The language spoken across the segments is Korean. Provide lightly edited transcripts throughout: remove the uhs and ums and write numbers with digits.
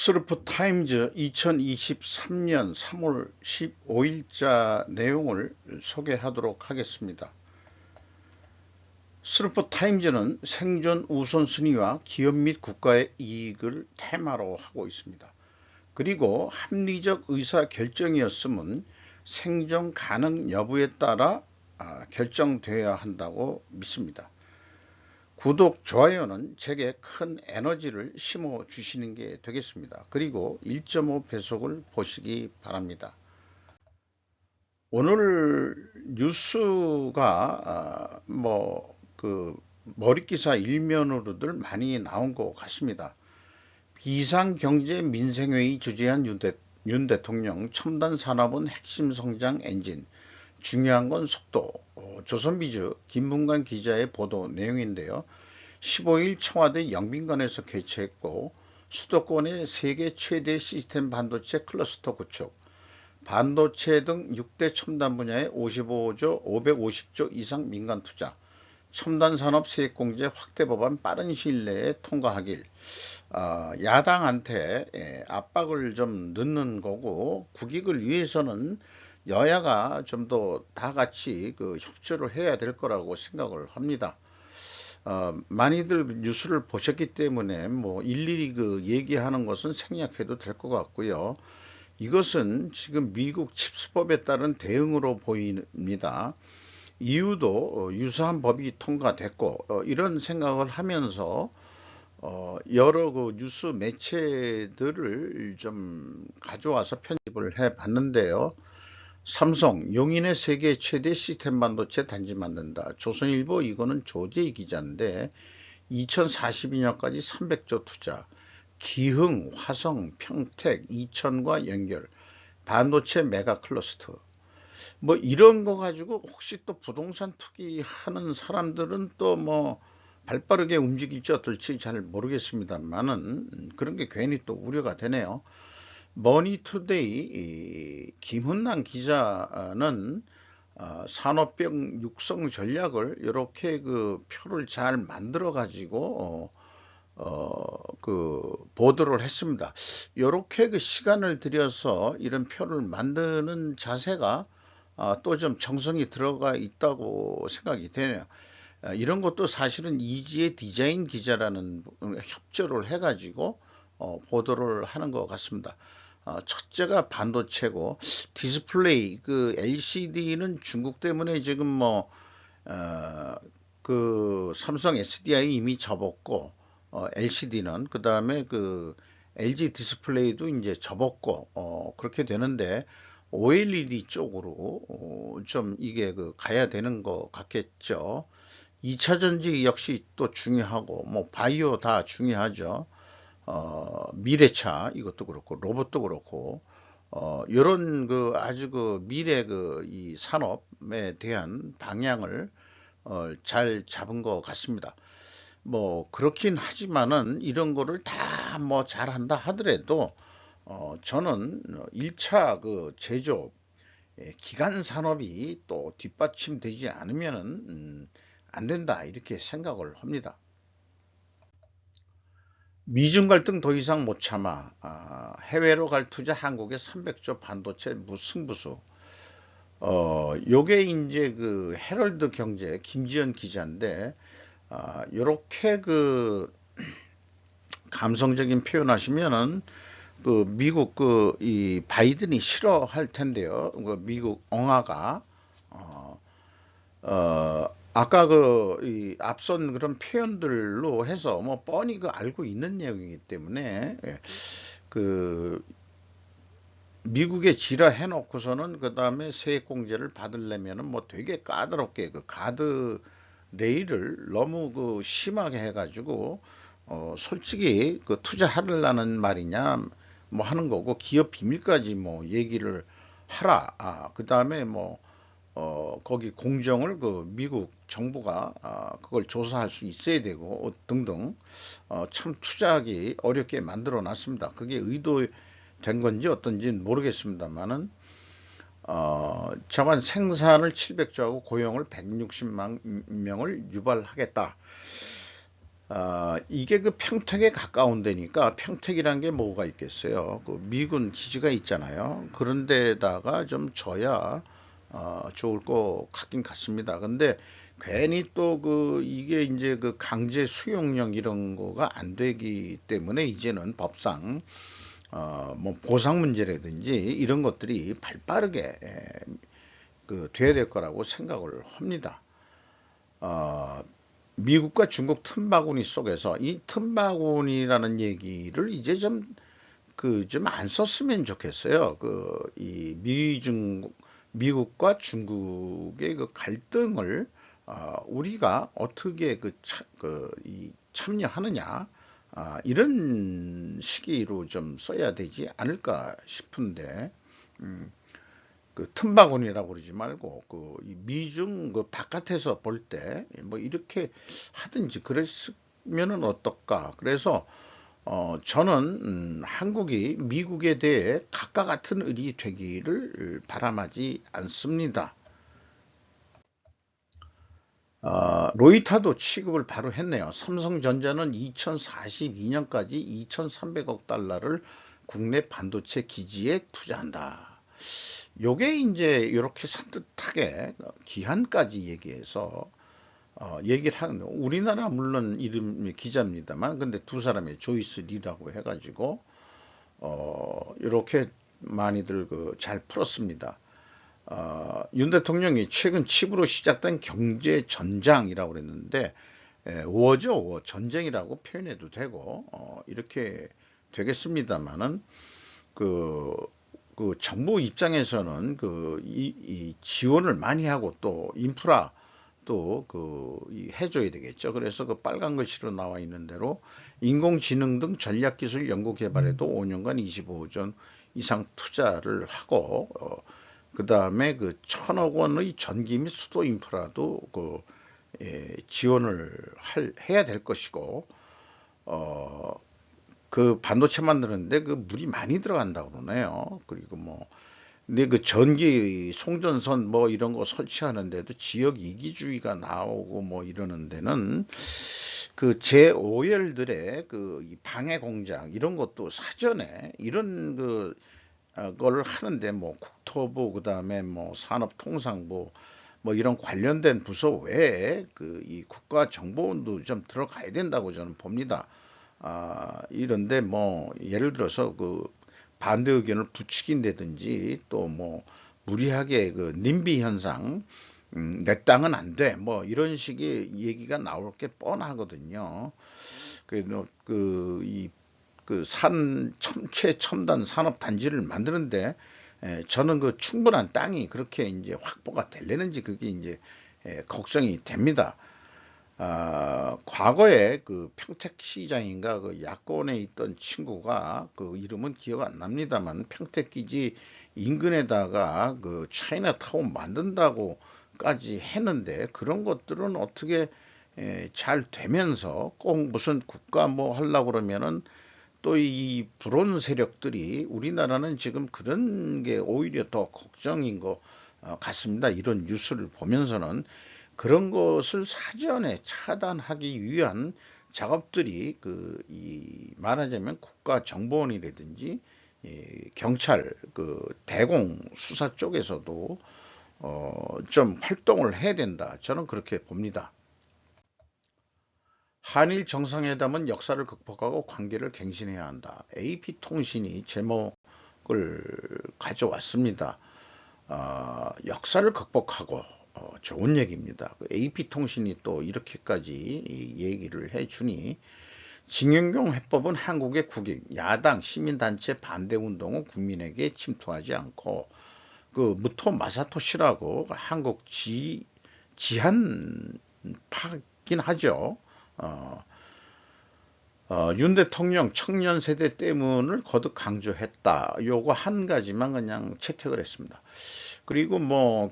스루프타임즈 2023년 3월 15일자 내용을 소개하도록 하겠습니다. 스루프타임즈는 생존 우선순위와 기업 및 국가의 이익을 테마로 하고 있습니다. 그리고 합리적 의사결정이었음은 생존 가능 여부에 따라 결정되어야 한다고 믿습니다. 구독, 좋아요는 제게 큰 에너지를 심어 주시는 게 되겠습니다. 그리고 1.5 배속을 보시기 바랍니다. 오늘 뉴스가 머릿기사 일면으로들 많이 나온 것 같습니다. 비상경제민생회의 주재한 윤 대통령, 첨단 산업은 핵심 성장 엔진, 중요한 건 속도. 조선비즈 김문관 기자의 보도 내용인데요. 15일 청와대 영빈관에서 개최했고, 수도권의 세계 최대 시스템 반도체 클러스터 구축, 반도체 등 6대 첨단 분야에 550조 이상 민간 투자, 첨단 산업 세액공제 확대 법안 빠른 시일 내에 통과하길, 야당한테 압박을 좀 넣는 거고, 국익을 위해서는 여야가 좀 더 다 같이 협조를 해야 될 거라고 생각을 합니다. 많이들 뉴스를 보셨기 때문에 일일이 얘기하는 것은 생략해도 될 것 같고요. 이것은 지금 미국 칩스법에 따른 대응으로 보입니다. 이유도 유사한 법이 통과됐고 이런 생각을 하면서 여러 뉴스 매체들을 좀 가져와서 편집을 해 봤는데요. 삼성, 용인의 세계 최대 시스템 반도체 단지 만든다. 조선일보, 이거는 조재희 기자인데 2042년까지 300조 투자, 기흥, 화성, 평택, 이천과 연결, 반도체 메가 클러스터. 이런 거 가지고 혹시 또 부동산 투기하는 사람들은 또 발빠르게 움직일지 어떨지 잘 모르겠습니다만은 그런 게 괜히 또 우려가 되네요. 머니투데이 김훈남 기자는 산업병 육성 전략을 이렇게 표를 잘 만들어 가지고 보도를 했습니다. 이렇게 시간을 들여서 이런 표를 만드는 자세가 또 좀 정성이 들어가 있다고 생각이 되네요. 이런 것도 사실은 이지의 디자인 기자라는 협조를 해가지고 보도를 하는 것 같습니다. 첫째가 반도체고, 디스플레이 LCD는 중국 때문에 지금 삼성 SDI 이미 접었고, LCD는 그 다음에 LG 디스플레이도 이제 접었고 그렇게 되는데 OLED 쪽으로 좀 이게 가야 되는 것 같겠죠. 2차 전지 역시 또 중요하고 바이오 다 중요하죠. 미래차 이것도 그렇고 로봇도 그렇고 이런 아주 미래 이 산업에 대한 방향을 잘 잡은 것 같습니다. 그렇긴 하지만은 이런 거를 다 잘한다 하더라도 저는 1차 제조업 기간 산업이 또 뒷받침되지 않으면은 안 된다 이렇게 생각을 합니다. 미중 갈등 더 이상 못 참아. 해외로 갈 투자 한국의 300조 반도체 무승부수. 요게 이제 헤럴드 경제 김지연 기자인데 요렇게 감성적인 표현하시면은 미국 이 바이든이 싫어할 텐데요. 미국 엉아가 아까 이 앞선 그런 표현들로 해서 뻔히 알고 있는 내용이기 때문에 미국에 지라 해놓고서는 그 다음에 세액공제를 받으려면은 되게 까다롭게 가드 레일을 너무 심하게 해가지고 솔직히 투자하려는 말이냐 하는 거고 기업 비밀까지 얘기를 하라. 그 다음에 거기 공정을 미국 정부가 그걸 조사할 수 있어야 되고 등등 참 투자하기 어렵게 만들어 놨습니다. 그게 의도된 건지 어떤지는 모르겠습니다만은 저만 생산을 700조 하고 고용을 160만 명을 유발하겠다. 이게 그 평택에 가까운 데니까 평택이란 게 뭐가 있겠어요. 그 미군 기지가 있잖아요. 그런 데다가 좀 져야 좋을 것 같긴 같습니다. 근데 괜히 또 그 이게 이제 그 강제 수용령 이런 거가 안 되기 때문에 이제는 법상 뭐 보상 문제라든지 이런 것들이 발빠르게 그 돼야 될 거라고 생각을 합니다. 어, 미국과 중국 틈바구니 속에서 이 틈바구니라는 얘기를 이제 좀 안 썼으면 좋겠어요. 이 미국과 중국의 그 갈등을 우리가 어떻게 이 참여하느냐 이런 시기로 좀 써야 되지 않을까 싶은데 그 틈바구니라고 그러지 말고 이 미중 그 바깥에서 볼 때 뭐 이렇게 하든지 그랬으면은 어떨까. 그래서 저는 한국이 미국에 대해 각과 같은 을이 되기를 바람하지 않습니다. 로이타도 취급을 바로 했네요. 삼성전자는 2042년까지 2,300억 달러를 국내 반도체 기지에 투자한다. 요게 이제 이렇게 산뜻하게 기한까지 얘기해서 얘기를 하는 거. 우리나라 물론 이름이 기자입니다만 근데 두 사람의 조이스 리라고 해가지고 이렇게 많이들 그 잘 풀었습니다. 윤 대통령이 최근 칩으로 시작된 경제 전장이라고 그랬는데 워죠, 워 전쟁이라고 표현해도 되고 이렇게 되겠습니다만은 그, 그 정부 입장에서는 이 지원을 많이 하고 또 인프라 또 해줘야 되겠죠. 그래서 그 빨간 글씨로 나와 있는 대로 인공지능 등 전략기술 연구 개발에도 5년간 25조 이상 투자를 하고 그 다음에 그 1,000억 원의 전기 및 수도 인프라도 지원을 해야 될 것이고 어, 그 반도체 만드는데 그 물이 많이 들어간다고 그러네요. 그리고 뭐 근데 그 전기 송전선 뭐 이런 거 설치하는데도 지역 이기주의가 나오고 뭐 이러는 데는 그 제5열들의 이 방해 공장 이런 것도 사전에 이런 걸 하는데 뭐 국토부 그다음에 뭐 산업통상부 뭐 이런 관련된 부서 외에 이 국가정보원도 좀 들어가야 된다고 저는 봅니다. 이런데 뭐 예를 들어서 반대 의견을 부추긴다든지 또 뭐 무리하게 님비 현상 내 땅은 안 돼. 뭐 이런 식의 얘기가 나올 게 뻔하거든요. 이 최첨단 산업 단지를 만드는데 저는 그 충분한 땅이 그렇게 이제 확보가 되려는지 그게 이제 걱정이 됩니다. 과거에 그 평택시장인가 그 야권에 있던 친구가 그 이름은 기억 안 납니다만 평택기지 인근에다가 그 차이나타운 만든다고까지 했는데 그런 것들은 어떻게 잘 되면서 꼭 무슨 국가 뭐 하려고 그러면은 또 이 불온 세력들이 우리나라는 지금 그런 게 오히려 더 걱정인 것 같습니다. 이런 뉴스를 보면서는 그런 것을 사전에 차단하기 위한 작업들이 이 말하자면 국가정보원이라든지 경찰 대공 수사 쪽에서도 좀 활동을 해야 된다. 저는 그렇게 봅니다. 한일 정상회담은 역사를 극복하고 관계를 갱신해야 한다. AP통신이 제목을 가져왔습니다. 역사를 극복하고 좋은 얘기입니다. AP통신이 또 이렇게까지 얘기를 해주니 징용경 해법은 한국의 국익, 야당, 시민단체 반대운동은 국민에게 침투하지 않고 무토 마사토시라고 한국 지한파긴 하죠. 어, 윤 대통령 청년 세대 때문을 거듭 강조했다. 요거 한 가지만 그냥 채택을 했습니다. 그리고 뭐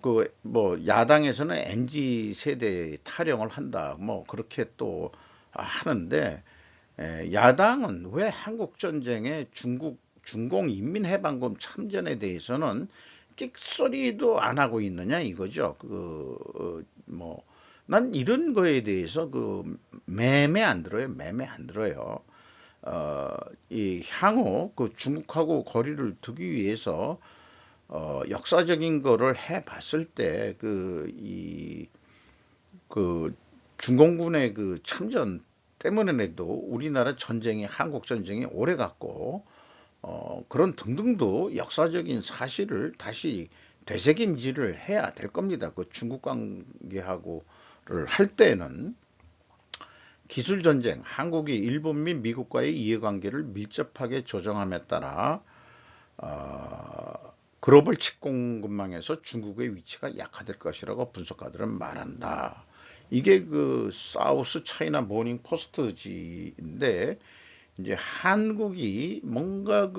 야당에서는 MZ 세대 타령을 한다. 뭐 그렇게 또 하는데 야당은 왜 한국 전쟁에 중공 인민해방군 참전에 대해서는 끽소리도 안 하고 있느냐 이거죠. 뭐 난 이런 거에 대해서 그 매매 안 들어요. 매매 안 들어요. 어, 이 향후 그 중국하고 거리를 두기 위해서 역사적인 거를 해 봤을 때 그 중공군의 그 참전 때문에라도 우리나라 전쟁이 한국 전쟁이 오래 갔고 그런 등등도 역사적인 사실을 다시 되새김질을 해야 될 겁니다. 그 중국 관계하고를 할 때는 기술 전쟁, 한국이 일본 및 미국과의 이해관계를 밀접하게 조정함에 따라 글로벌 직공급망에서 중국의 위치가 약화될 것이라고 분석가들은 말한다. 이게 그 사우스 차이나 모닝 포스트지인데 이제 한국이 뭔가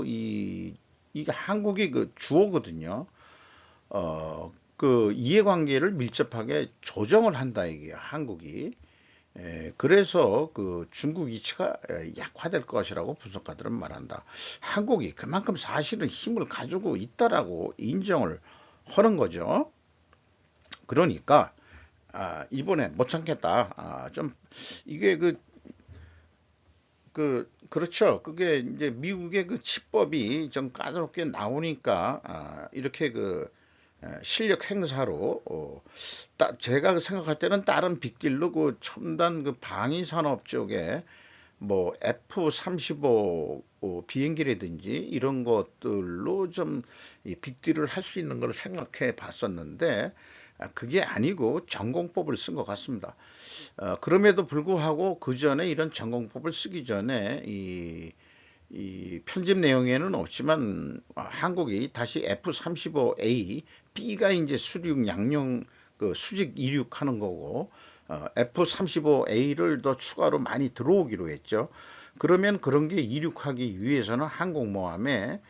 이게 한국이 그 주어거든요. 그 이해관계를 밀접하게 조정을 한다 이게요. 한국이. 그래서 그 중국 위치가 약화될 것이라고 분석가들은 말한다. 한국이 그만큼 사실은 힘을 가지고 있다라고 인정을 하는 거죠. 그러니까 이번에 못 참겠다. 좀 이게 그렇죠. 그게 이제 미국의 그 치법이 좀 까다롭게 나오니까 이렇게 그 실력 행사로 제가 생각할 때는 다른 빅딜로 그 첨단 그 방위 산업 쪽에 뭐 F-35 비행기라든지 이런 것들로 좀 빅딜을 할 수 있는 걸 생각해 봤었는데 그게 아니고 전공법을 쓴 것 같습니다. 그럼에도 불구하고 그 전에 이런 전공법을 쓰기 전에 이 편집 내용에는 없지만 한국이 다시 F-35A, B가 이제 수륙 양용 그 수직 이륙하는 거고 F-35A를 더 추가로 많이 들어오기로 했죠. 그러면 그런 게 이륙하기 위해서는 항공모함에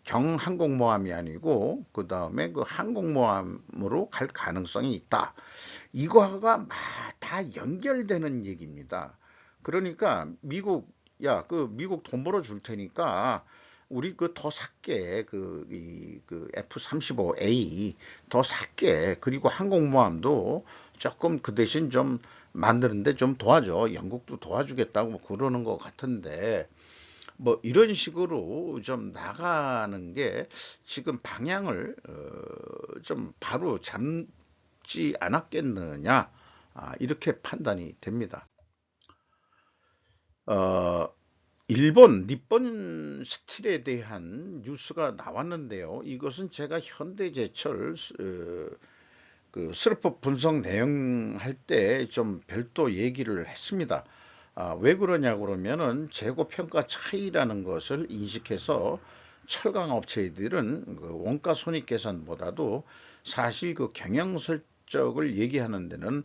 경항공모함이 아니고 그 다음에 그 항공모함으로 갈 가능성이 있다. 이거가 다 연결되는 얘기입니다. 그러니까 미국 돈 벌어 줄 테니까 우리 그 더 샀게 그 F-35A 더 샀게 그리고 항공모함도 조금 그 대신 좀 만드는데 좀 도와줘. 영국도 도와주겠다고 그러는 것 같은데 뭐 이런 식으로 좀 나가는 게 지금 방향을 좀 바로 잡지 않았겠느냐 이렇게 판단이 됩니다. 어, 일본 니폰 스틸에 대한 뉴스가 나왔는데요. 이것은 제가 현대제철 그 슬퍼 분석 내용 할 때 좀 별도 얘기를 했습니다. 왜 그러냐 그러면은 재고 평가 차이라는 것을 인식해서 철강 업체들은 그 원가 손익 계산보다도 사실 그 경영 설정을 얘기하는 데는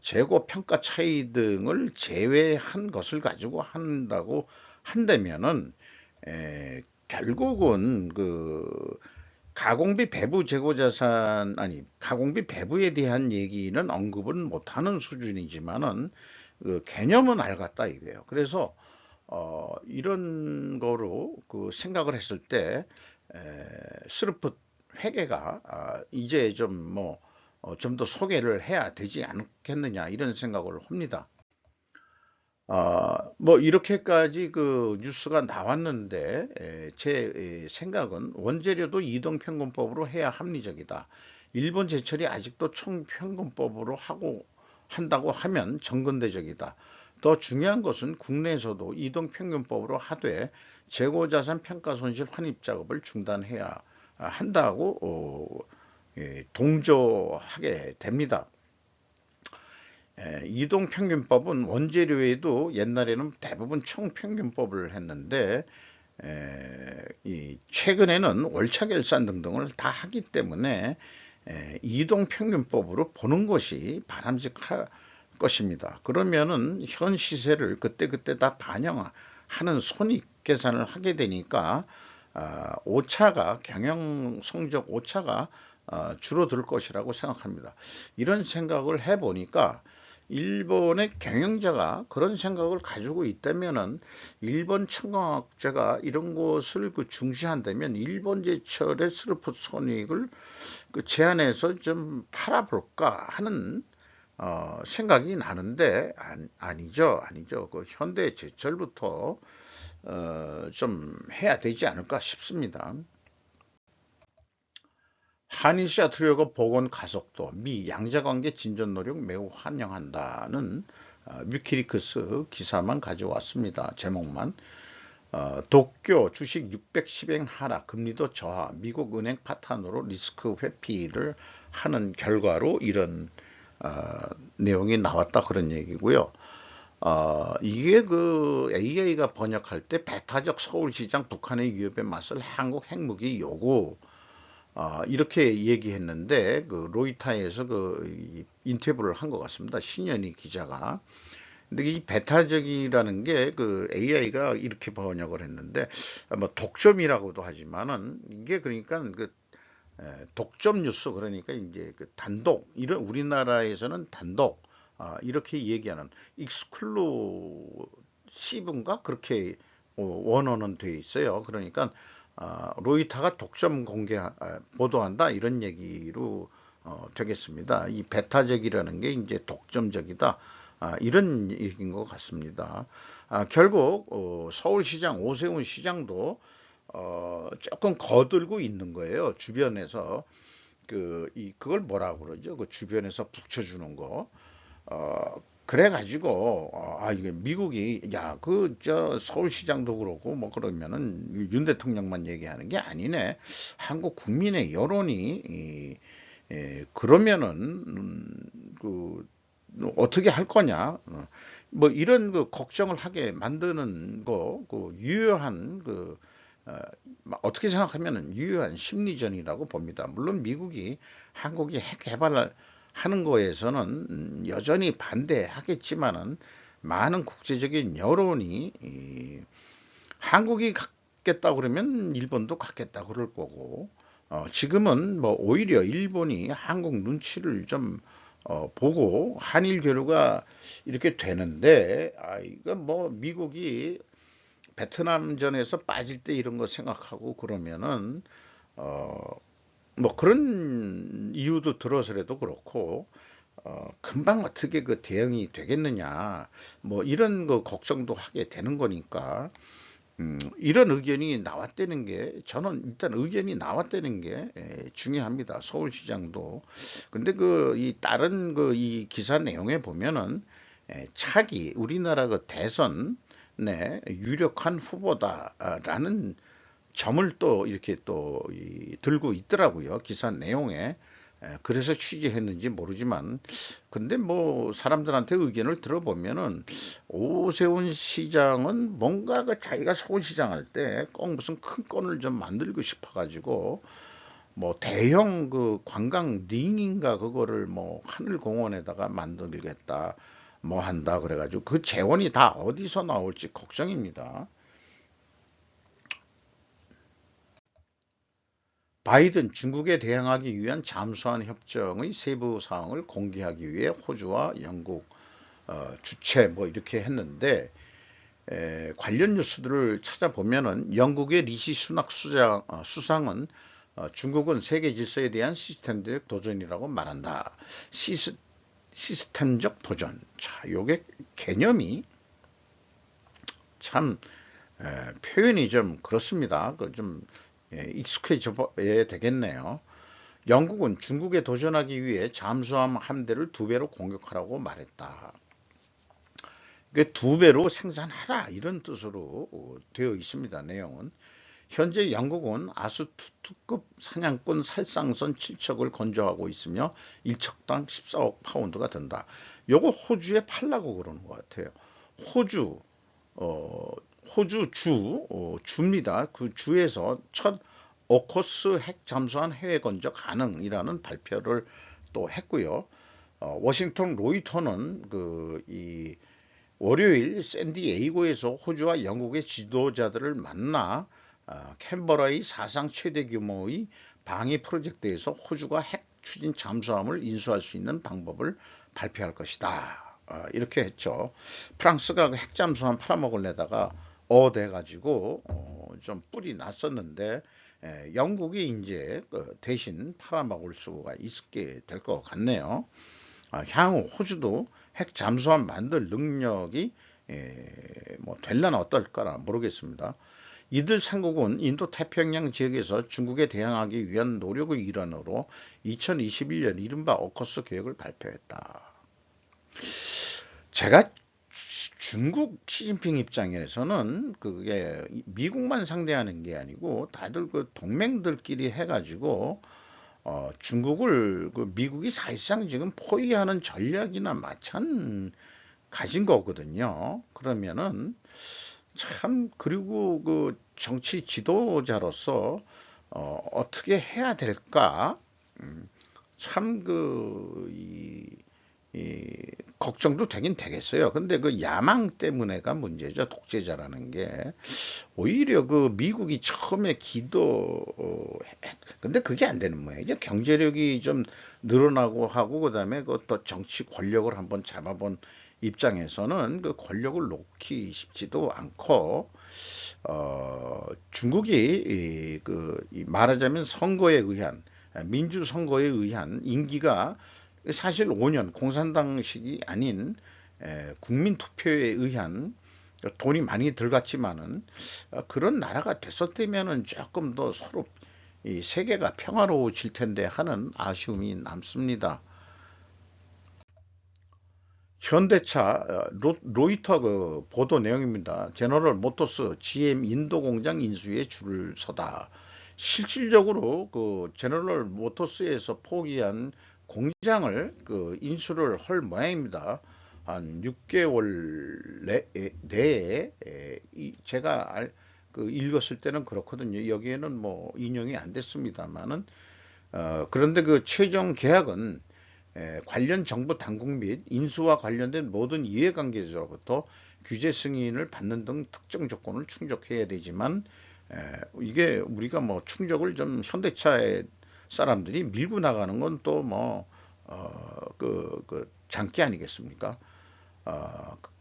재고 평가 차이 등을 제외한 것을 가지고 한다고 한다면은 결국은 그 가공비 배부 재고자산 아니 가공비 배부에 대한 얘기는 언급은 못하는 수준이지만은 그 개념은 알겠다 이거예요. 그래서 이런 거로 그 생각을 했을 때 스루프 회계가 이제 좀 뭐 좀 더 소개를 해야 되지 않겠느냐 이런 생각을 합니다. 뭐 이렇게까지 그 뉴스가 나왔는데 제 생각은 원재료도 이동평균법으로 해야 합리적이다. 일본 제철이 아직도 총평균법으로 하고 한다고 하면 정근대적이다. 더 중요한 것은 국내에서도 이동평균법으로 하되 재고자산 평가손실 환입 작업을 중단해야 한다고 동조하게 됩니다. 이동평균법은 원재료에도 옛날에는 대부분 총평균법을 했는데 최근에는 월차결산 등등을 다 하기 때문에 이동평균법으로 보는 것이 바람직할 것입니다. 그러면은 현 시세를 그때그때 다 반영하는 손익 계산을 하게 되니까 오차가 경영 성적 오차가 줄어들 것이라고 생각합니다. 이런 생각을 해보니까 일본의 경영자가 그런 생각을 가지고 있다면은 일본 청강학자가 이런 것을 중시한다면 일본 제철의 스루프 손익을 제한해서 좀 팔아볼까 하는 생각이 나는데 아니죠. 그 현대 제철부터 좀 해야 되지 않을까 싶습니다. 한일시아 트리오가 복원 가속도, 미 양자관계 진전 노력 매우 환영한다는 위키리크스 기사만 가져왔습니다. 제목만. 도쿄 주식 610행 하락, 금리도 저하, 미국 은행 파탄으로 리스크 회피를 하는 결과로 이런 내용이 나왔다 그런 얘기고요. 이게 그 AI가 번역할 때 배타적 서울시장 북한의 위협에 맞설 한국 핵무기 요구 이렇게 얘기했는데 그 로이타에서 그 인터뷰를 한 것 같습니다. 신현희 기자가. 근데 이 배타적이라는 게 그 AI가 이렇게 번역을 했는데 뭐 독점이라고도 하지만은 이게 그러니까 그 독점 뉴스 그러니까 이제 그 단독 이런 우리나라에서는 단독 이렇게 얘기하는 익스클루시브인가 그렇게 원어는 돼 있어요. 그러니까 로이터가 독점 공개 보도한다 이런 얘기로 되겠습니다. 이 배타적이라는 게 이제 독점적이다 이런 얘기인 것 같습니다. 결국 서울시장 오세훈 시장도 조금 거들고 있는 거예요. 주변에서 그걸 뭐라고 그러죠? 그 주변에서 붙여주는 거. 그래가지고 이게 미국이 야 그 저 서울시장도 그렇고 뭐 그러면은 윤 대통령만 얘기하는 게 아니네. 한국 국민의 여론이 그러면은 그 어떻게 할 거냐? 뭐 이런 그 걱정을 하게 만드는 거, 그 유효한 어, 어떻게 생각하면은 유효한 심리전이라고 봅니다. 물론 미국이 한국이 핵 개발을 하는 거에서는 여전히 반대하겠지만은 많은 국제적인 여론이 한국이 갖겠다 그러면 일본도 갖겠다 그럴 거고 지금은 뭐 오히려 일본이 한국 눈치를 좀 보고 한일 교류가 이렇게 되는데 이건 뭐 미국이 베트남전에서 빠질 때 이런 거 생각하고 그러면은 어, 뭐 그런 이유도 들어서라도 그렇고 금방 어떻게 그 대응이 되겠느냐 뭐 이런 거 걱정도 하게 되는 거니까 이런 의견이 나왔다는 게 저는 일단 의견이 나왔다는 게 중요합니다. 서울시장도. 근데 그 이 다른 그 이 기사 내용에 보면은 차기 우리나라 그 대선 내 유력한 후보다라는 점을 또 이렇게 또 들고 있더라고요. 기사 내용에. 그래서 취재했는지 모르지만 근데 뭐 사람들한테 의견을 들어보면은 오세훈 시장은 뭔가 그 자기가 서울시장 할 때 꼭 무슨 큰 건을 좀 만들고 싶어 가지고 뭐 대형 그 관광 링인가 그거를 뭐 하늘공원에다가 만들겠다 뭐 한다 그래가지고 그 재원이 다 어디서 나올지 걱정입니다. 바이든 중국에 대응하기 위한 잠수함 협정의 세부 사항을 공개하기 위해 호주와 영국 주최 뭐 이렇게 했는데 관련 뉴스들을 찾아보면은 영국의 리시 수낙 수상은 중국은 세계 질서에 대한 시스템적 도전이라고 말한다. 시스템적 도전. 자, 요게 개념이 참 표현이 좀 그렇습니다. 그좀 익숙해져야 되겠네요. 영국은 중국에 도전하기 위해 잠수함 함대를 2배로 공격하라고 말했다. 그 2배로 생산하라 이런 뜻으로 되어 있습니다. 내용은. 현재 영국은 아수투투급 사냥꾼 살상선 7척을 건조하고 있으며 1척당 14억 파운드가 든다. 요거 호주에 팔라고 그러는 것 같아요. 호주, 어, 호주 주입니다. 그 주에서 첫 오코스 핵 잠수함 해외 건조 가능이라는 발표를 또 했고요. 워싱턴 로이터는 월요일 샌디에이고에서 호주와 영국의 지도자들을 만나 캔버라의 사상 최대 규모의 방위 프로젝트에서 호주가 핵 추진 잠수함을 인수할 수 있는 방법을 발표할 것이다. 이렇게 했죠. 프랑스가 그 핵잠수함 팔아먹으려다가 돼가지고 좀 뿔이 났었는데 영국이 이제 대신 팔아먹을 수가 있게 될 것 같네요. 향후 호주도 핵 잠수함 만들 능력이 뭐 될려나 어떨까라 모르겠습니다. 이들 삼국은 인도 태평양 지역에서 중국에 대항하기 위한 노력의 일환으로 2021년 이른바 오커스 계획을 발표했다. 제가 중국 시진핑 입장에서는 그게 미국만 상대하는 게 아니고 다들 그 동맹들끼리 해가지고 중국을 그 미국이 사실상 지금 포위하는 전략이나 마찬가지인 거거든요. 그러면은 참 그리고 그 정치 지도자로서 어떻게 해야 될까? 참이 걱정도 되긴 되겠어요. 근데 그 야망 때문에가 문제죠. 독재자라는 게. 오히려 그 미국이 처음에 근데 그게 안 되는 모양이죠. 경제력이 좀 늘어나고 하고, 그 다음에 그 또 정치 권력을 한번 잡아본 입장에서는 그 권력을 놓기 쉽지도 않고, 중국이 말하자면 선거에 의한, 민주선거에 의한 임기가 사실 5년 공산당식이 아닌 국민투표에 의한 돈이 많이 들어갔지만은 그런 나라가 됐었다면은 조금 더 서로 이 세계가 평화로워질 텐데 하는 아쉬움이 남습니다. 현대차 로이터 그 보도 내용입니다. 제너럴 모터스 GM 인도 공장 인수에 줄을 서다. 실질적으로 그 제너럴 모터스에서 포기한 공장을 그 인수를 할 모양입니다. 한 6개월 내에 제가 그 읽었을 때는 그렇거든요. 여기에는 뭐 인용이 안 됐습니다만은 그런데 그 최종 계약은 관련 정부 당국 및 인수와 관련된 모든 이해관계자로부터 규제 승인을 받는 등 특정 조건을 충족해야 되지만 이게 우리가 뭐 충족을 좀 현대차의 사람들이 밀고 나가는 건 또 뭐 장기 아니겠습니까?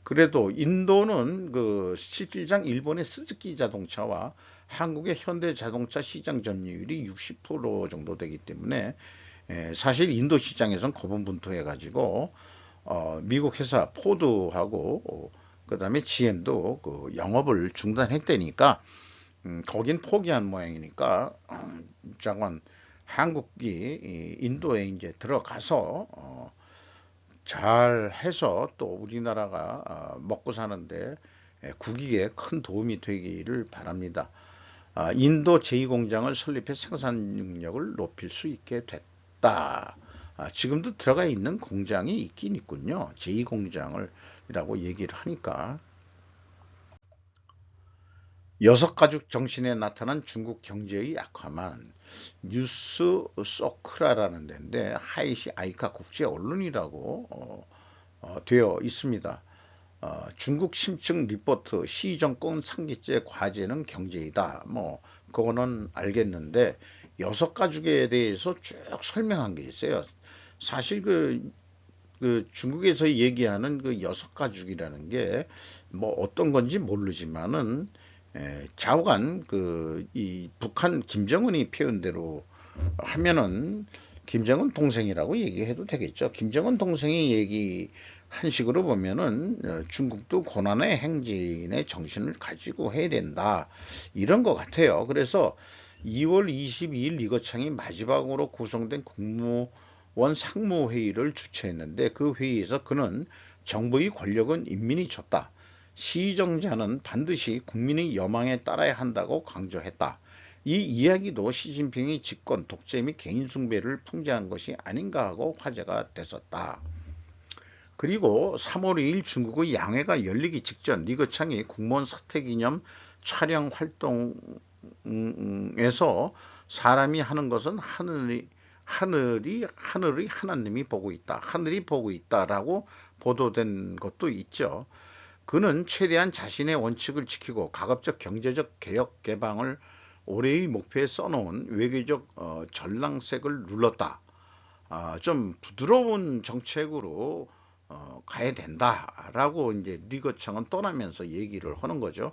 그래도 인도는 그 실질상 일본의 스즈키 자동차와 한국의 현대 자동차 시장 점유율이 60% 정도 되기 때문에 사실 인도 시장에선 고분분투해 가지고 미국 회사 포드하고 그다음에 GM도 그 영업을 중단했다니까 거긴 포기한 모양이니까 장관 한국이 인도에 이제 들어가서 잘 해서 또 우리나라가 먹고 사는데 국익에 큰 도움이 되기를 바랍니다. 인도 제2공장을 설립해 생산 능력을 높일 수 있게 됐다. 지금도 들어가 있는 공장이 있긴 있군요. 제2공장을 이라고 얘기를 하니까. 여섯 가죽 정신에 나타난 중국 경제의 악화만 뉴스 소크라라는 데인데 하이시 아이카 국제 언론이라고 되어 있습니다. 중국 심층 리포트 시정권 상기죄 과제는 경제이다. 뭐 그거는 알겠는데 여섯 가죽에 대해서 쭉 설명한 게 있어요. 사실 그 중국에서 얘기하는 그 여섯 가죽이라는 게 뭐 어떤 건지 모르지만은 좌우간 이 북한 김정은이 표현대로 하면은 김정은 동생이라고 얘기해도 되겠죠. 김정은 동생이 얘기한 식으로 보면은 중국도 고난의 행진의 정신을 가지고 해야 된다. 이런 것 같아요. 그래서 2월 22일 리거창이 마지막으로 구성된 국무원 상무회의를 주최했는데 그 회의에서 그는 정부의 권력은 인민이 줬다. 시정자는 반드시 국민의 여망에 따라야 한다고 강조했다. 이 이야기도 시진핑이 집권, 독재 및 개인 숭배를 풍자한 것이 아닌가 하고 화제가 됐었다. 그리고 3월 2일 중국의 양회가 열리기 직전 리거창이 국무원 사퇴 기념 촬영 활동에서 사람이 하는 것은 하늘이 하나님이 보고 있다. 하늘이 보고 있다라고 보도된 것도 있죠. 그는 최대한 자신의 원칙을 지키고 가급적 경제적 개혁 개방을 올해의 목표에 써놓은 외교적 전랑색을 눌렀다. 좀 부드러운 정책으로 가야 된다라고 이제 리거청은 떠나면서 얘기를 하는 거죠.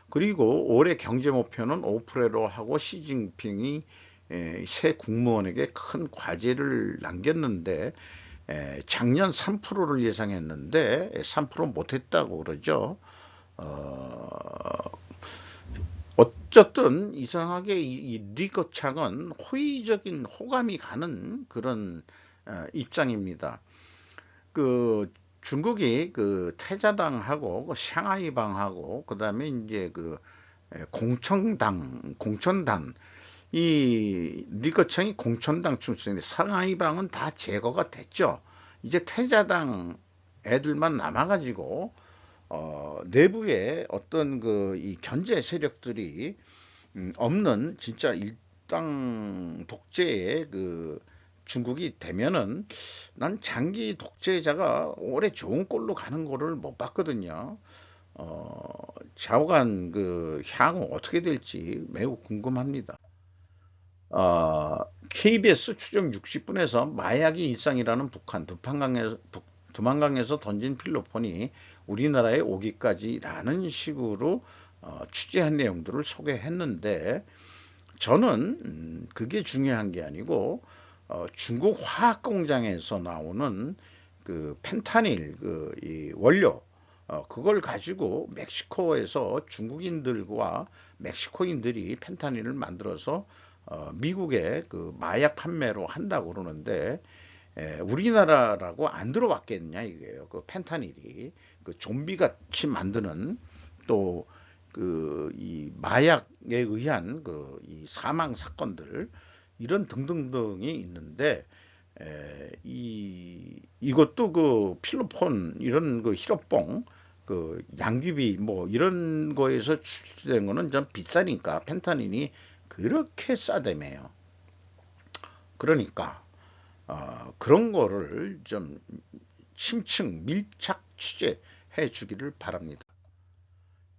그리고 올해 경제 목표는 5%로 하고 시진핑이 새 국무원에게 큰 과제를 남겼는데 작년 3%를 예상했는데 3% 못했다고 그러죠. 어, 어쨌든 이상하게 이 리거창은 호의적인 호감이 가는 그런 입장입니다. 그 중국이 그 태자당하고 그 샹하이방하고 그다음에 이제 그 공천당 이 리거청이 공천당 출신인데 샹하이방은 다 제거가 됐죠. 이제 태자당 애들만 남아가지고 내부에 어떤 그 이 견제 세력들이 없는 진짜 일당 독재의 그 중국이 되면은 난 장기 독재자가 올해 좋은 꼴로 가는 거를 못 봤거든요. 좌우간 그 향후 어떻게 될지 매우 궁금합니다. KBS 추정 60분에서 마약이 일상이라는 북한 두만강에서 던진 필로폰이 우리나라에 오기까지라는 식으로 취재한 내용들을 소개했는데 저는 그게 중요한 게 아니고 중국 화학 공장에서 나오는 그 펜타닐 그 이 원료 그걸 가지고 멕시코에서 중국인들과 멕시코인들이 펜타닐을 만들어서 미국에 그 마약 판매로 한다고 그러는데 우리나라라고 안 들어왔겠냐 이게요. 그 펜타닐이 그 좀비 같이 만드는 또 그 이 마약에 의한 그 이 사망 사건들 이런 등등등이 있는데 이것도 그 필로폰 이런 그 히로뽕 그 양귀비 뭐 이런 거에서 출시된 거는 좀 비싸니까 펜타닌이 그렇게 싸다며요. 그러니까 그런 거를 좀 심층 밀착 취재해 주기를 바랍니다.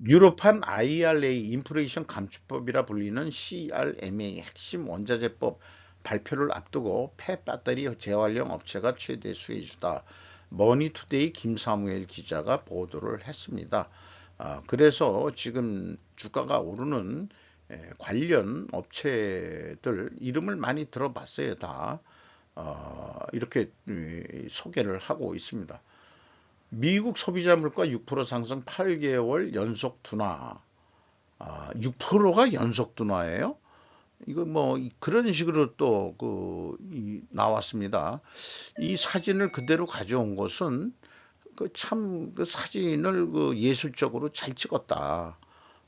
유럽판 IRA 인플레이션 감축법이라 불리는 CRMA 핵심 원자재법 발표를 앞두고 폐배터리 재활용 업체가 최대 수혜주다. 머니투데이 김사무엘 기자가 보도를 했습니다. 그래서 지금 주가가 오르는 관련 업체들 이름을 많이 들어봤어요. 다 이렇게 소개를 하고 있습니다. 미국 소비자 물가 6% 상승 8개월 연속 둔화. 6%가 연속 둔화예요? 이거 뭐 그런 식으로 또 나왔습니다. 이 사진을 그대로 가져온 것은 그 참 그 사진을 그 예술적으로 잘 찍었다.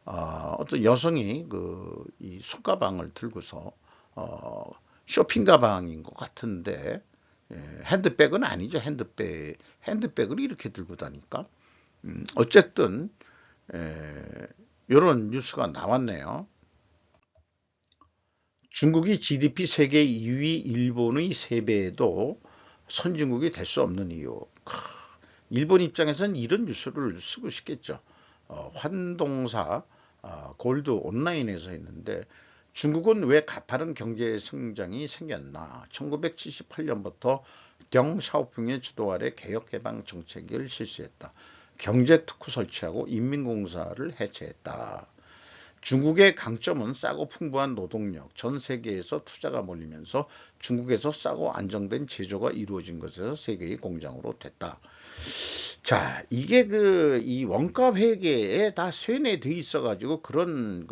어떤 여성이 그 이 손가방을 들고서 쇼핑 가방인 것 같은데 핸드백은 아니죠. 핸드백을 이렇게 들고 다니까. 어쨌든 이런 뉴스가 나왔네요. 중국이 GDP 세계 2위 일본의 3배에도 선진국이 될 수 없는 이유. 일본 입장에서는 이런 뉴스를 쓰고 싶겠죠. 환동사 골드 온라인에서 했는데 중국은 왜 가파른 경제 성장이 생겼나? 1978년부터 덩 샤오핑의 주도 아래 개혁개방 정책을 실시했다. 경제 특구 설치하고 인민공사를 해체했다. 중국의 강점은 싸고 풍부한 노동력, 전 세계에서 투자가 몰리면서 중국에서 싸고 안정된 제조가 이루어진 것에서 세계의 공장으로 됐다. 자, 이게 이 원가 회계에 다 쇠뇌돼 있어가지고 그런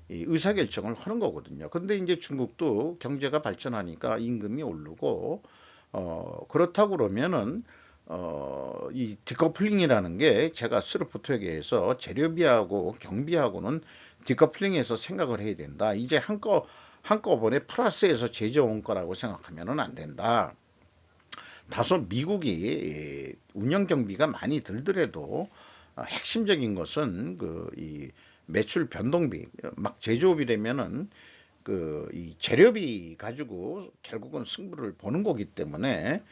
이 의사결정을 하는 거거든요. 근데 이제 중국도 경제가 발전하니까 임금이 오르고, 그렇다고 그러면은, 이 디커플링이라는 게 제가 스루프트에게서 재료비하고 경비하고는 디커플링해서 생각을 해야 된다. 이제 한꺼번에 플러스해서 제조원 거라고 생각하면은 안 된다. 다소 미국이 운영 경비가 많이 들더라도 핵심적인 것은 이 매출 변동비, 막 제조업이 되면은 이 재료비 가지고 결국은 승부를 보는 거기 때문에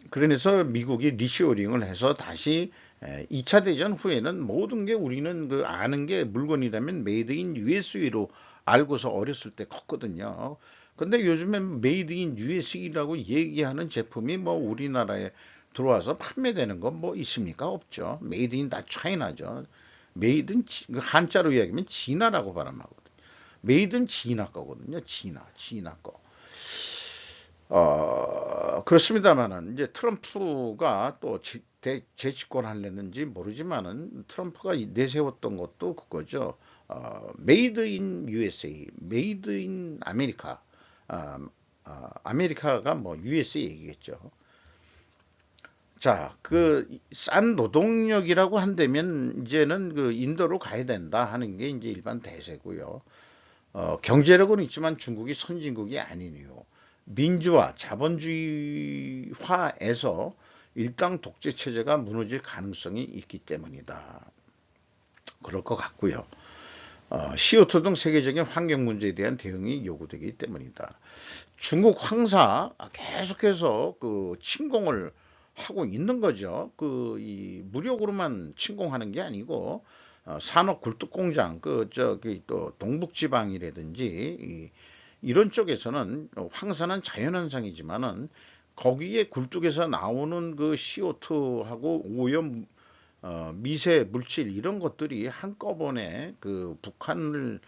그래서 미국이 리쇼링을 해서 다시 2차 대전 후에는 모든 게 우리는 아는 게 물건이라면 메이드 인 USA로 알고서 어렸을 때 컸거든요. 근데 요즘엔 메이드 인 USA라고 얘기하는 제품이 뭐 우리나라에 들어와서 판매되는 거 뭐 있습니까? 없죠. 메이드 인 다 차이나죠. 메이드 인 한자로 이야기하면 진화라고 발음하거든요. 메이드 인 진화 거거든요. 진화 거. 그렇습니다만은 이제 트럼프가 또 재집권 하려는지 모르지만은 트럼프가 내세웠던 것도 그거죠. 메이드 인 USA, 메이드 인 아메리카. 아메리카가 뭐 USA 얘기겠죠. 자, 그 싼 노동력이라고 한다면 이제는 그 인도로 가야 된다 하는 게 이제 일반 대세고요. 경제력은 있지만 중국이 선진국이 아닌 이유. 민주화, 자본주의화에서 일당 독재 체제가 무너질 가능성이 있기 때문이다. 그럴 것 같고요. CO2 등 세계적인 환경 문제에 대한 대응이 요구되기 때문이다. 중국 황사 계속해서 그 침공을 하고 있는 거죠. 이 무력으로만 침공하는 게 아니고 산업 굴뚝 공장 저기 또 동북지방이라든지 이런 쪽에서는 황사는 자연현상이지만은 거기에 굴뚝에서 나오는 그 CO2하고 오염 미세 물질 이런 것들이 한꺼번에 그 북한을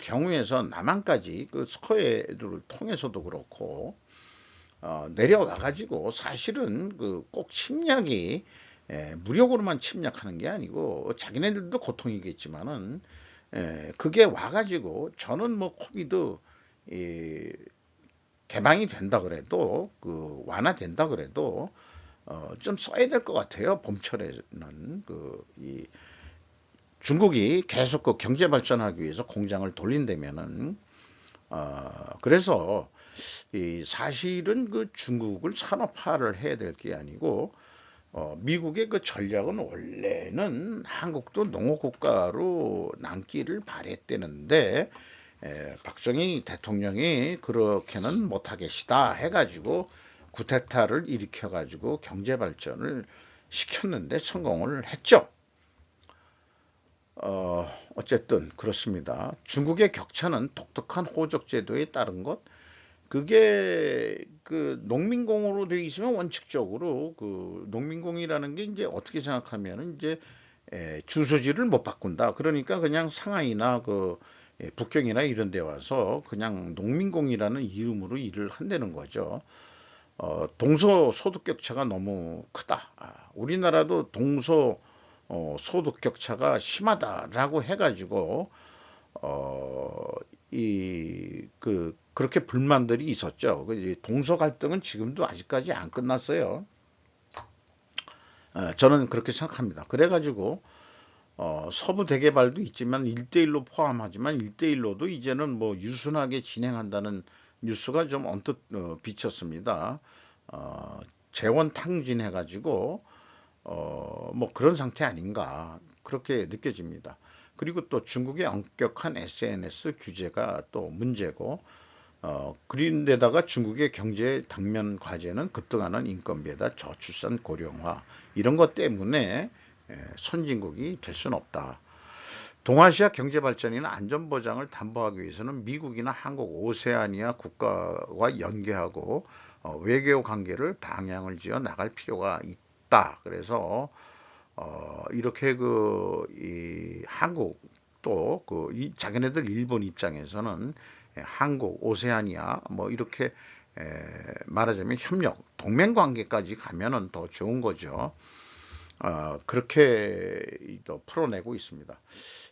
경우에서 남한까지 그 서해를 통해서도 그렇고 내려와 가지고 사실은 그 꼭 침략이 무력으로만 침략하는 게 아니고 자기네들도 고통이겠지만은 그게 와 가지고 저는 뭐 코비드 개방이 된다 그래도 그 완화된다 그래도 좀 써야 될 것 같아요. 봄철에는 중국이 계속 그 경제 발전하기 위해서 공장을 돌린다면은 그래서 사실은 그 중국을 산업화를 해야 될 게 아니고 미국의 그 전략은 원래는 한국도 농업 국가로 남기를 바랬대는데 박정희 대통령이 그렇게는 못하겠다 해가지고 구테타를 일으켜가지고 경제 발전을 시켰는데 성공을 했죠. 어쨌든 그렇습니다. 중국의 격차는 독특한 호적 제도에 따른 것. 그게 그 농민공으로 되어 있으면 원칙적으로 그 농민공이라는 게 이제 어떻게 생각하면은 이제 주소지를 못 바꾼다. 그러니까 그냥 상하이나 북경이나 이런 데 와서 그냥 농민공이라는 이름으로 일을 한다는 거죠. 동서 소득 격차가 너무 크다. 우리나라도 동서 소득 격차가 심하다라고 해가지고 그렇게 불만들이 있었죠. 동서 갈등은 지금도 아직까지 안 끝났어요. 저는 그렇게 생각합니다. 그래가지고 서부 대개발도 있지만 1대1로 포함하지만 1대1로도 이제는 뭐 유순하게 진행한다는 뉴스가 좀 언뜻 비쳤습니다. 재원 탕진해가지고 뭐 그런 상태 아닌가 그렇게 느껴집니다. 그리고 또 중국의 엄격한 SNS 규제가 또 문제고 그런데다가 중국의 경제 당면 과제는 급등하는 인건비에다 저출산 고령화 이런 것 때문에 선진국이 될 수는 없다. 동아시아 경제 발전이나 안전 보장을 담보하기 위해서는 미국이나 한국, 오세아니아 국가와 연계하고 외교 관계를 방향을 지어 나갈 필요가 있다. 그래서 이렇게 이 한국 또 자기네들 일본 입장에서는 한국, 오세아니아 뭐 이렇게 말하자면 협력, 동맹 관계까지 가면은 더 좋은 거죠. 그렇게 또 풀어내고 있습니다.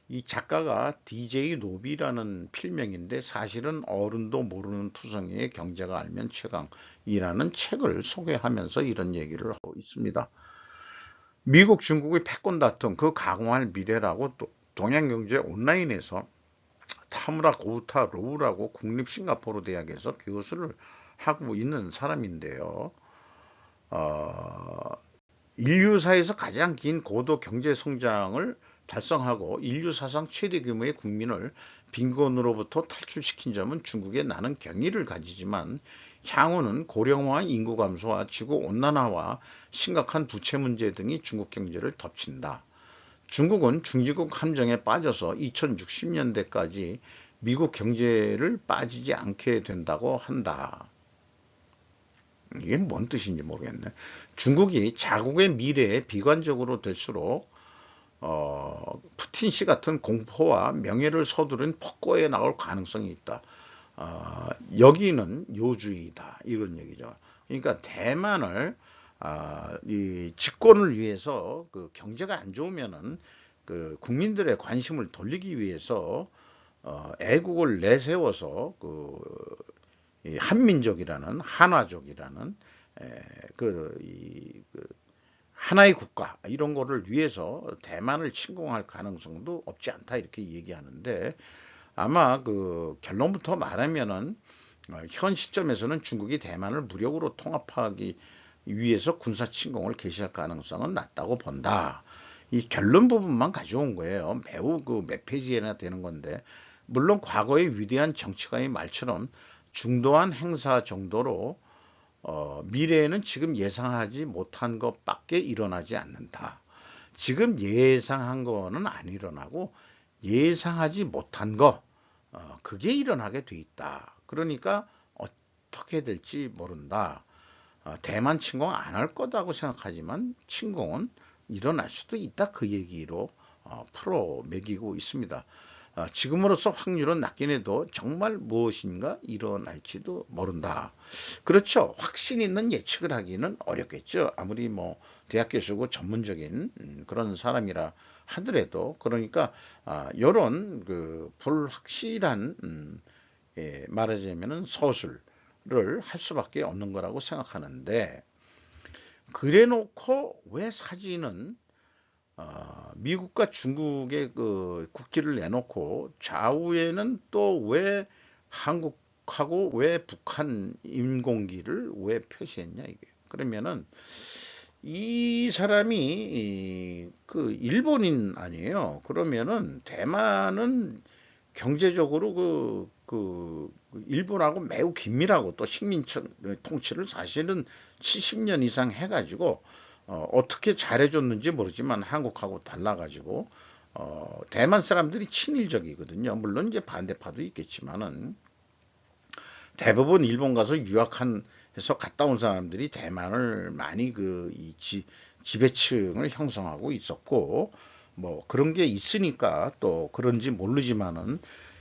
이 작가가 DJ 노비라는 필명인데 사실은 어른도 모르는 투성이의 경제가 알면 최강이라는 책을 소개하면서 이런 얘기를 하고 있습니다. 미국, 중국의 패권 다툼 그 강화할 미래라고 또 동양경제 온라인에서 타무라 고우타 로우라고 국립 싱가포르 대학에서 교수를 하고 있는 사람인데요. 인류사에서 가장 긴 고도 경제 성장을 달성하고 인류 사상 최대 규모의 국민을 빈곤으로부터 탈출시킨 점은 중국에 나는 경의를 가지지만 향후는 고령화 인구 감소와 지구 온난화와 심각한 부채 문제 등이 중국 경제를 덮친다. 중국은 중진국 함정에 빠져서 2060년대까지 미국 경제를 빠지지 않게 된다고 한다. 이게 뭔 뜻인지 모르겠네. 중국이 자국의 미래에 비관적으로 될수록 푸틴 씨 같은 공포와 명예를 서두른 폭거에 나올 가능성이 있다. 여기는 요주의다 이런 얘기죠. 그러니까 대만을 이 집권을 위해서 그 경제가 안 좋으면은 그 국민들의 관심을 돌리기 위해서 애국을 내세워서 이 한민족이라는 한화족이라는 그 하나의 국가 이런 거를 위해서 대만을 침공할 가능성도 없지 않다 이렇게 얘기하는데 아마 그 결론부터 말하면은 현 시점에서는 중국이 대만을 무력으로 통합하기 위해서 군사 침공을 개시할 가능성은 낮다고 본다. 이 결론 부분만 가져온 거예요. 매우 그 몇 페이지나 되는 건데 물론 과거의 위대한 정치가의 말처럼 중도한 행사 정도로 미래에는 지금 예상하지 못한 것밖에 일어나지 않는다. 지금 예상한 거는 안 일어나고 예상하지 못한 거 그게 일어나게 돼 있다. 그러니까 어떻게 될지 모른다. 대만 침공 안 할 거다고 생각하지만 침공은 일어날 수도 있다. 그 얘기로 풀어 매기고 있습니다. 지금으로서 확률은 낮긴 해도 정말 무엇인가 일어날지도 모른다. 그렇죠. 확신 있는 예측을 하기는 어렵겠죠. 아무리 뭐 대학 교수고 전문적인 그런 사람이라 하더라도 그러니까 이런 그 불확실한 말하자면은 서술을 할 수밖에 없는 거라고 생각하는데 그래놓고 왜 사진은 미국과 중국의 그 국기를 내놓고 좌우에는 또 왜 한국하고 왜 북한 인공기를 왜 표시했냐 이게. 그러면은 이 사람이 그 일본인 아니에요. 그러면은 대만은 경제적으로 그 일본하고 매우 긴밀하고 또 식민 통치를 사실은 70년 이상 해가지고 어떻게 잘해줬는지 모르지만 한국하고 달라가지고 대만 사람들이 친일적이거든요. 물론 이제 반대파도 있겠지만은 대부분 일본 가서 유학한 해서 갔다 온 사람들이 대만을 많이 지배층을 형성하고 있었고 뭐 그런 게 있으니까 또 그런지 모르지만은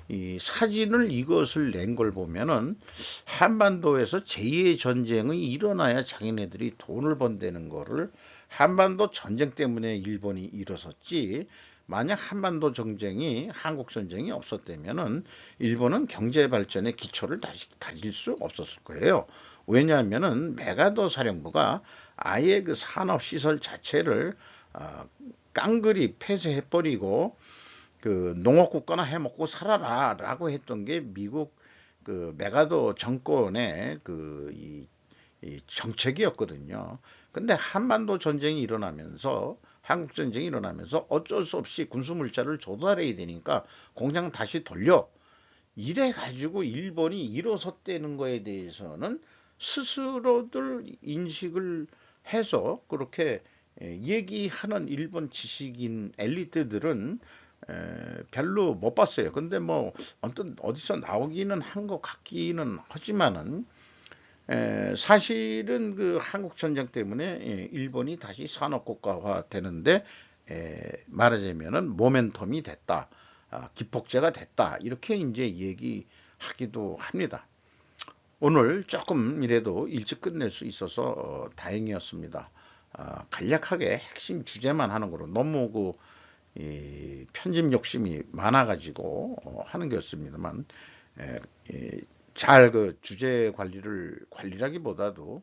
이 사진을 이것을 낸 걸 보면은 한반도에서 제2의 전쟁이 일어나야 자기네들이 돈을 번다는 거를 한반도 전쟁 때문에 일본이 일어섰지 만약 한반도 전쟁이 한국 전쟁이 없었다면은 일본은 경제 발전의 기초를 다시 다질 수 없었을 거예요. 왜냐하면은 메가더 사령부가 아예 그 산업 시설 자체를 깡그리 폐쇄해버리고 그 농업국가나 해먹고 살아라라고 했던 게 미국 그 메가더 정권의 이 정책이었거든요. 근데 한반도 전쟁이 일어나면서 한국 전쟁이 일어나면서 어쩔 수 없이 군수 물자를 조달해야 되니까 공장 다시 돌려 이래 가지고 일본이 일어섰다는 거에 대해서는 스스로들 인식을 해서 그렇게 얘기하는 일본 지식인 엘리트들은 별로 못 봤어요. 근데 뭐 아무튼 어디서 나오기는 한 것 같기는 하지만은 사실은 그 한국 전쟁 때문에 일본이 다시 산업국가화 되는데 말하자면은 모멘텀이 됐다. 기폭제가 됐다. 이렇게 이제 얘기하기도 합니다. 오늘 조금이라도 일찍 끝낼 수 있어서 다행이었습니다. 간략하게 핵심 주제만 하는 거로 너무 이 편집 욕심이 많아가지고 하는 거였습니다만 잘 그 주제 관리라기보다도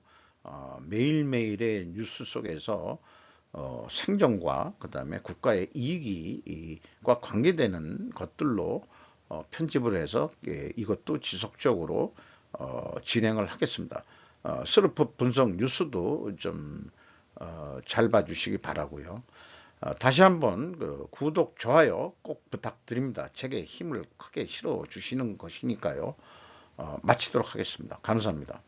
매일매일의 뉴스 속에서 생존과 그다음에 국가의 이익과 관계되는 것들로 편집을 해서 이것도 지속적으로 진행을 하겠습니다. 슬럼프 분석 뉴스도 좀 잘 봐주시기 바라고요. 다시 한번 그 구독, 좋아요 꼭 부탁드립니다. 책에 힘을 크게 실어 주시는 것이니까요. 마치도록 하겠습니다. 감사합니다.